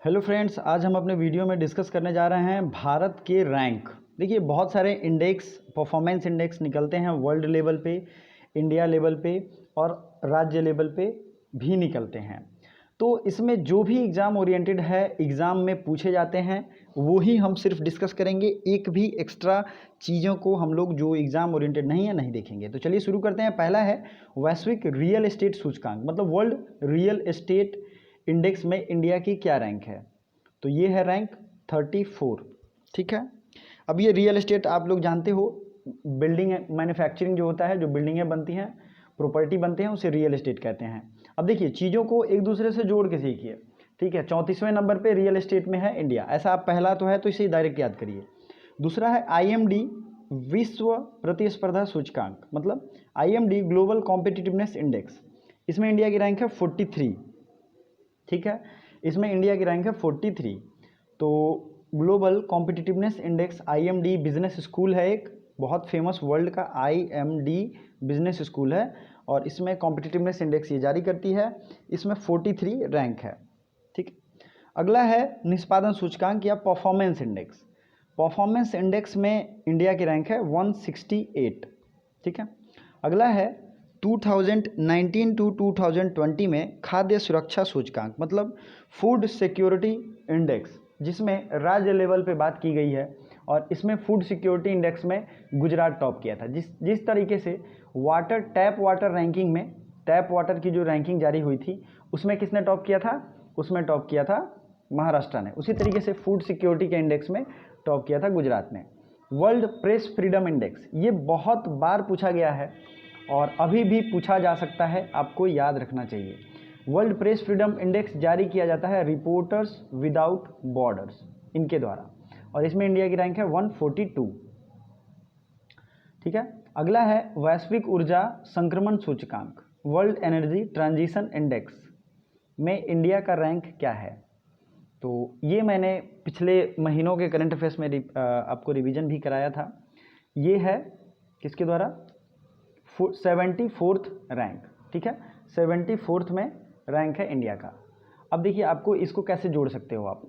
Hello friends, आज हम अपने वीडियो में डिस्कस करने जा रहे हैं भारत के रैंक। देखिए, बहुत सारे इंडेक्स, परफॉर्मेंस इंडेक्स निकलते हैं वर्ल्ड लेवल पे, इंडिया लेवल पे और राज्य लेवल पे भी निकलते हैं। तो इसमें जो भी एग्ज़ाम ओरिएंटेड है, एग्ज़ाम में पूछे जाते हैं, वो ही हम सिर्फ डिस्कस करेंगे। एक भी एक्स्ट्रा चीज़ों को हम लोग जो एग्ज़ाम ओरिएंटेड नहीं है नहीं देखेंगे। तो चलिए शुरू करते हैं। पहला है वैश्विक रियल एस्टेट सूचकांक, मतलब वर्ल्ड रियल एस्टेट इंडेक्स में इंडिया की क्या रैंक है। तो ये है रैंक 34। ठीक है। अब ये रियल एस्टेट आप लोग जानते हो, बिल्डिंग मैन्युफैक्चरिंग जो होता है, जो बिल्डिंगें बनती हैं, प्रॉपर्टी बनते हैं, उसे रियल एस्टेट कहते हैं। अब देखिए, चीज़ों को एक दूसरे से जोड़ के सीखिए। ठीक है, 34वें नंबर पे रियल एस्टेट में है इंडिया। ऐसा आप पहला तो है तो इसे डायरेक्ट याद करिए। दूसरा है IMD विश्व प्रतिस्पर्धा सूचकांक, मतलब IMD ग्लोबल कॉम्पिटिटिवनेस इंडेक्स। इसमें इंडिया की रैंक है 43। ठीक है, इसमें इंडिया की रैंक है 43। तो global competitiveness index IMD business school है, एक बहुत फेमस वर्ल्ड का IMD बिजनेस स्कूल है, और इसमें कॉम्पिटिटिवनेस इंडेक्स ये जारी करती है। इसमें 43 रैंक है। ठीक। अगला है निष्पादन सूचकांक या परफॉर्मेंस इंडेक्स। परफॉर्मेंस इंडेक्स में इंडिया की रैंक है 168। ठीक है। अगला है 2019 टू 2020 में खाद्य सुरक्षा सूचकांक, मतलब फूड सिक्योरिटी इंडेक्स, जिसमें राज्य लेवल पे बात की गई है। और इसमें फूड सिक्योरिटी इंडेक्स में गुजरात टॉप किया था। जिस तरीके से टैप वाटर रैंकिंग में टैप वाटर की जो रैंकिंग जारी हुई थी, उसमें किसने टॉप किया था? उसमें टॉप किया था महाराष्ट्र ने। उसी तरीके से फूड सिक्योरिटी के इंडेक्स में टॉप किया था गुजरात ने। वर्ल्ड प्रेस फ्रीडम इंडेक्स, ये बहुत बार पूछा गया है और अभी भी पूछा जा सकता है, आपको याद रखना चाहिए। वर्ल्ड प्रेस फ्रीडम इंडेक्स जारी किया जाता है रिपोर्टर्स विदाउट बॉर्डर्स, इनके द्वारा, और इसमें इंडिया की रैंक है 142। ठीक है। अगला है वैश्विक ऊर्जा संक्रमण सूचकांक, वर्ल्ड एनर्जी ट्रांजिशन इंडेक्स में इंडिया का रैंक क्या है। तो ये मैंने पिछले महीनों के करंट अफेयर्स में आपको रिवीजन भी कराया था। ये है किसके द्वारा? 74th rank. ठीक है, 74th में रैंक है इंडिया का। अब देखिए, आपको इसको कैसे जोड़ सकते हो आप।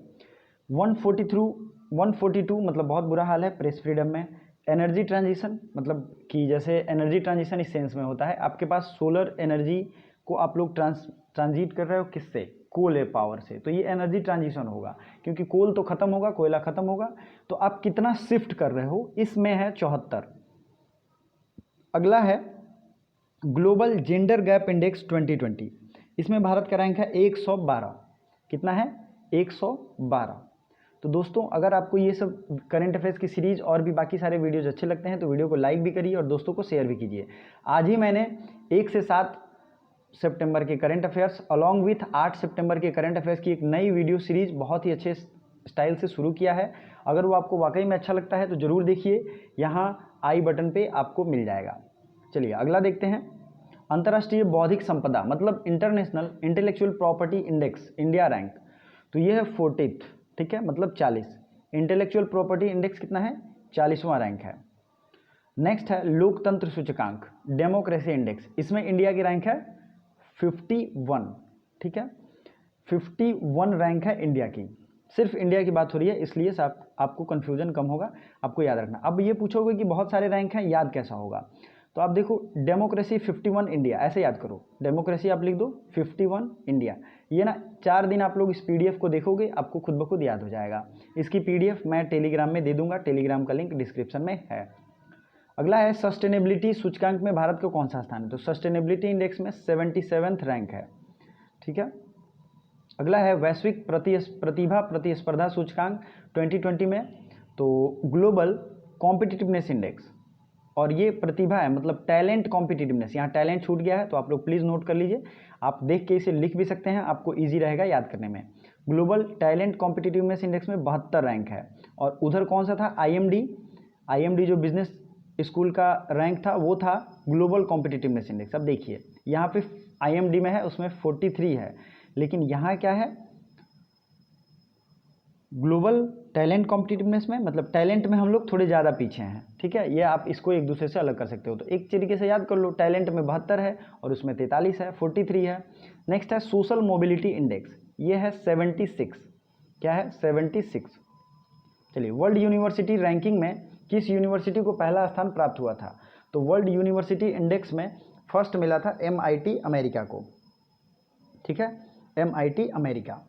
142 मतलब बहुत बुरा हाल है प्रेस फ्रीडम में। एनर्जी ट्रांजिशन, मतलब कि जैसे एनर्जी ट्रांजिशन इस सेंस में होता है, आपके पास सोलर एनर्जी को आप लोग ट्रांजिट कर रहे हो, किससे? कोल पावर से। तो ये एनर्जी ट्रांजिशन होगा, क्योंकि कोल तो खत्म होगा, कोयला खत्म होगा। तो आप कितना शिफ्ट कर रहे हो, इसमें है 74। अगला है ग्लोबल जेंडर गैप इंडेक्स 2020। इसमें भारत का रैंक है 112। कितना है? 112। तो दोस्तों, अगर आपको ये सब करंट अफेयर्स की सीरीज और भी बाकी सारे वीडियोज अच्छे लगते हैं तो वीडियो को लाइक भी करिए और दोस्तों को शेयर भी कीजिए। आज ही मैंने 1 से 7 सितंबर के करंट अफेयर्स अलॉन्ग विथ 8 सितंबर के करंट अफेयर्स की एक नई वीडियो सीरीज बहुत ही अच्छे स्टाइल से शुरू किया है। अगर वो आपको वाकई में अच्छा लगता है तो ज़रूर देखिए, यहाँ आई बटन पे आपको मिल जाएगा। चलिए अगला देखते हैं। अंतर्राष्ट्रीय बौद्धिक संपदा, मतलब international intellectual property index, India rank. तो ये है 40th। ठीक है, मतलब 40। इंटेलेक्चुअल प्रॉपर्टी इंडेक्स कितना है? 40वां रैंक है। नेक्स्ट है लोकतंत्र सूचकांक, डेमोक्रेसी इंडेक्स। इसमें इंडिया की रैंक है 51। ठीक है, 51 रैंक है इंडिया की। सिर्फ इंडिया की बात हो रही है, इसलिए आपको कन्फ्यूजन कम होगा, आपको याद रखना। अब ये पूछोगे कि बहुत सारे रैंक हैं, याद कैसा होगा? तो आप देखो, डेमोक्रेसी 51 इंडिया, ऐसे याद करो। डेमोक्रेसी आप लिख दो, 51 इंडिया। ये ना 4 दिन आप लोग इस PDF को देखोगे, आपको खुद ब खुद याद हो जाएगा। इसकी PDF मैं टेलीग्राम में दे दूंगा, टेलीग्राम का लिंक डिस्क्रिप्शन में है। अगला है सस्टेनेबिलिटी सूचकांक में भारत का कौन सा स्थान है। तो सस्टेनेबिलिटी इंडेक्स में 77th रैंक है। ठीक है। अगला है वैश्विक प्रतिभा प्रतिस्पर्धा सूचकांक 2020 में, तो ग्लोबल कॉम्पिटिटिवनेस इंडेक्स, और ये प्रतिभा है, मतलब टैलेंट कॉम्पिटिटिवनेस। यहाँ टैलेंट छूट गया है तो आप लोग प्लीज़ नोट कर लीजिए, आप देख के इसे लिख भी सकते हैं, आपको ईजी रहेगा याद करने में। ग्लोबल टैलेंट कॉम्पिटिटिवनेस इंडेक्स में 72 रैंक है। और उधर कौन सा था? IMD जो बिजनेस स्कूल का रैंक था, वो था ग्लोबल कॉम्पिटिटिवनेस इंडेक्स। अब देखिए, यहाँ पे IMD में है, उसमें 43 है, लेकिन यहाँ क्या है? ग्लोबल टैलेंट कॉम्पिटिटिवनेस में, मतलब टैलेंट में हम लोग थोड़े ज़्यादा पीछे हैं। ठीक है, ये आप इसको एक दूसरे से अलग कर सकते हो। तो एक तरीके से याद कर लो, टैलेंट में 72 है और उसमें 43 है, 43 है। नेक्स्ट है सोशल मोबिलिटी इंडेक्स, ये है 76। क्या है 76। चलिए, वर्ल्ड यूनिवर्सिटी रैंकिंग में किस यूनिवर्सिटी को पहला स्थान प्राप्त हुआ था? तो वर्ल्ड यूनिवर्सिटी इंडेक्स में फर्स्ट मिला था MIT अमेरिका को, ठीक है, MIT अमेरिका।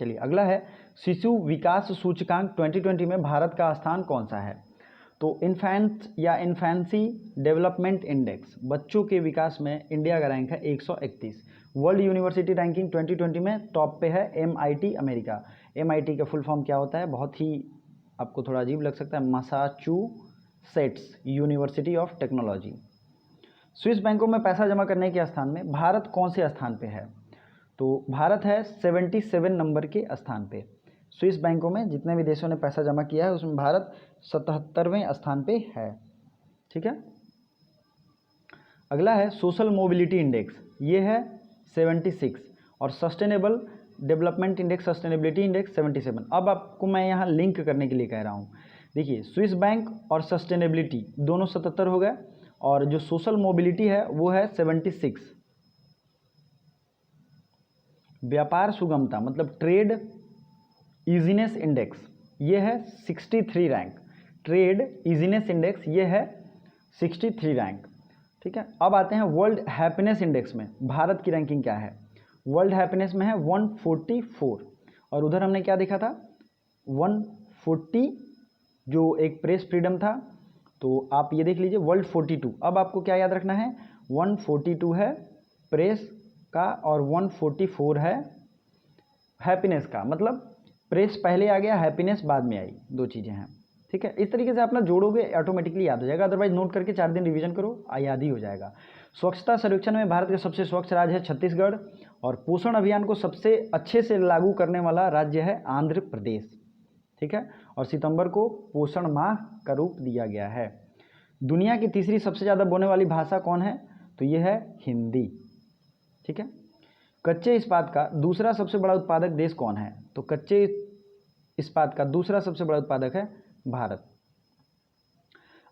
चलिए अगला है शिशु विकास सूचकांक 2020 में भारत का स्थान कौन सा है? तो इन्फेंट या इन्फेंसी डेवलपमेंट इंडेक्स, बच्चों के विकास में इंडिया का रैंक है 131। वर्ल्ड यूनिवर्सिटी रैंकिंग 2020 में टॉप पे है MIT अमेरिका। MIT का फुल फॉर्म क्या होता है? बहुत ही आपको थोड़ा अजीब लग सकता है, Massachusetts university of technology. Swiss बैंकों में पैसा जमा करने के स्थान में भारत कौन से स्थान पे है? तो भारत है 77 नंबर के स्थान पे। स्विस बैंकों में जितने भी देशों ने पैसा जमा किया है उसमें भारत 77वें स्थान पे है, ठीक है। अगला है सोशल मोबिलिटी इंडेक्स, ये है 76 और sustainable development index, sustainability index 77। अब आपको मैं यहाँ लिंक करने के लिए कह रहा हूँ। देखिए, स्विस बैंक और सस्टेनेबिलिटी दोनों 77 हो गए और जो सोशल मोबिलिटी है वो है 76। व्यापार सुगमता मतलब ट्रेड इजीनेस इंडेक्स, ये है 63 रैंक। ट्रेड इजीनेस इंडेक्स ये है 63 रैंक, ठीक है। अब आते हैं वर्ल्ड हैप्पीनेस इंडेक्स में भारत की रैंकिंग क्या है? वर्ल्ड हैप्पीनेस में है 144 और उधर हमने क्या देखा था 140, जो एक प्रेस फ्रीडम था, तो आप ये देख लीजिए वर्ल्ड 42। अब आपको क्या याद रखना है? 142 है प्रेस का और 144 है हैप्पीनेस का, मतलब प्रेस पहले आ गया, हैप्पीनेस बाद में आई, दो चीज़ें हैं, ठीक है। इस तरीके से अपना जोड़ोगे ऑटोमेटिकली याद हो जाएगा, अदरवाइज नोट करके 4 दिन रिवीजन करो, याद ही हो जाएगा। स्वच्छता सर्वेक्षण में भारत का सबसे स्वच्छ राज्य है छत्तीसगढ़ और पोषण अभियान को सबसे अच्छे से लागू करने वाला राज्य है आंध्र प्रदेश, ठीक है। और सितंबर को पोषण माह का रूप दिया गया है। दुनिया की तीसरी सबसे ज़्यादा बोलने वाली भाषा कौन है? तो ये है हिंदी, ठीक है। कच्चे इस्पात का दूसरा सबसे बड़ा उत्पादक देश कौन है? तो कच्चे इस्पात का दूसरा सबसे बड़ा उत्पादक है भारत।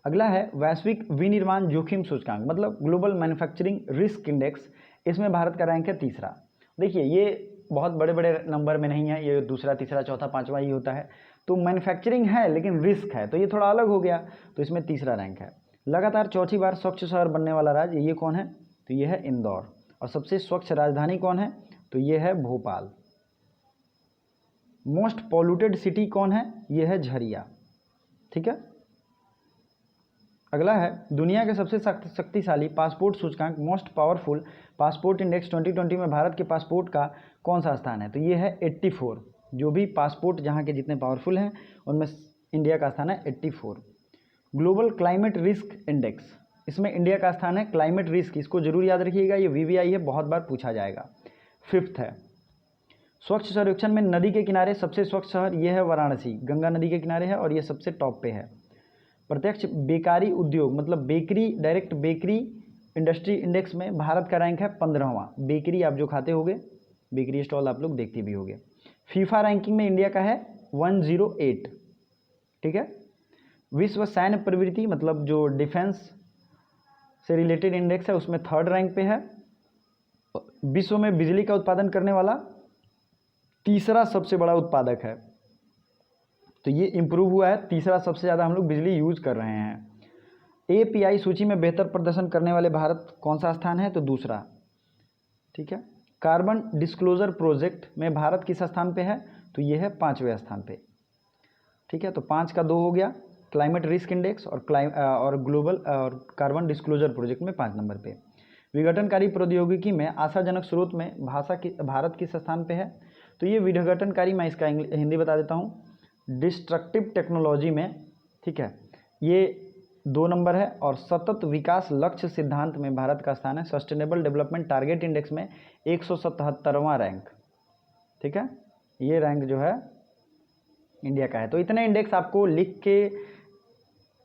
अगला है वैश्विक विनिर्माण जोखिम सूचकांक मतलब ग्लोबल मैन्युफैक्चरिंग रिस्क इंडेक्स, इसमें भारत का रैंक है तीसरा। देखिए, ये बहुत बड़े बड़े नंबर में नहीं है, ये दूसरा तीसरा चौथा पांचवा ही होता है। तो मैन्युफैक्चरिंग है लेकिन रिस्क है, तो ये थोड़ा अलग हो गया, तो इसमें तीसरा रैंक है। लगातार चौथी बार स्वच्छ शहर बनने वाला राज्य ये कौन है? तो ये है इंदौर। और सबसे स्वच्छ राजधानी कौन है? तो ये है भोपाल। मोस्ट पॉल्यूटेड सिटी कौन है? ये है झरिया, ठीक है। अगला है दुनिया के सबसे शक्तिशाली पासपोर्ट सूचकांक मोस्ट पावरफुल पासपोर्ट इंडेक्स 2020 में भारत के पासपोर्ट का कौन सा स्थान है? तो ये है 84। जो भी पासपोर्ट जहाँ के जितने पावरफुल हैं उनमें इंडिया का स्थान है 84। ग्लोबल क्लाइमेट रिस्क इंडेक्स, इसमें इंडिया का स्थान है क्लाइमेट रिस्क, इसको जरूर याद रखिएगा, ये VVI है, बहुत बार पूछा जाएगा। 5th है। स्वच्छ सर्वेक्षण में नदी के किनारे सबसे स्वच्छ शहर ये है वाराणसी, गंगा नदी के किनारे है और ये सबसे टॉप पे है। प्रत्यक्ष बेकारी उद्योग मतलब bakery, direct bakery industry index में भारत का रैंक है 15वां। बेकरी आप जो खाते होगे, बेकरी स्टॉल आप लोग देखते भी होगे। फीफा रैंकिंग में इंडिया का है 108, ठीक है। विश्व सैन्य प्रवृत्ति मतलब जो डिफेंस से रिलेटेड इंडेक्स है उसमें 3rd रैंक पे है। विश्व में बिजली का उत्पादन करने वाला तीसरा सबसे बड़ा उत्पादक है, तो ये इंप्रूव हुआ है, तीसरा सबसे ज़्यादा हम लोग बिजली यूज कर रहे हैं। API सूची में बेहतर प्रदर्शन करने वाले भारत कौन सा स्थान है? तो दूसरा, ठीक है। कार्बन डिस्क्लोजर प्रोजेक्ट में भारत किस स्थान पे है? तो ये है 5वें स्थान पे, ठीक है। तो 5 का 2 हो गया, क्लाइमेट रिस्क इंडेक्स और ग्लोबल और कार्बन डिस्क्लोजर प्रोजेक्ट में 5 नंबर पे। विघटनकारी प्रौद्योगिकी में आशाजनक स्रोत में भारत किस स्थान पे है? तो ये विघटनकारी, मैं इसका हिंदी बता देता हूँ, डिस्ट्रक्टिव टेक्नोलॉजी में, ठीक है, ये 2 नंबर है। और सतत विकास लक्ष्य सिद्धांत में भारत का स्थान है सस्टेनेबल डेवलपमेंट टारगेट इंडेक्स में 177वां रैंक, ठीक है। ये रैंक जो है इंडिया का है। तो इतने इंडेक्स आपको लिख के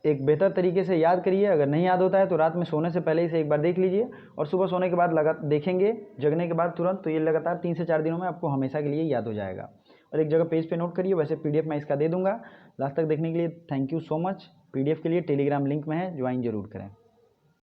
एक बेहतर तरीके से याद करिए। अगर नहीं याद होता है तो रात में सोने से पहले इसे एक बार देख लीजिए और सुबह सोने के बाद देखेंगे जगने के बाद तुरंत, तो ये लगातार 3 से 4 दिनों में आपको हमेशा के लिए याद हो जाएगा। और एक जगह पेज पे नोट करिए, वैसे PDF मैं इसका दे दूंगा। लास्ट तक देखने के लिए thank you so much. PDF के लिए टेलीग्राम लिंक में है, ज्वाइन जरूर करें।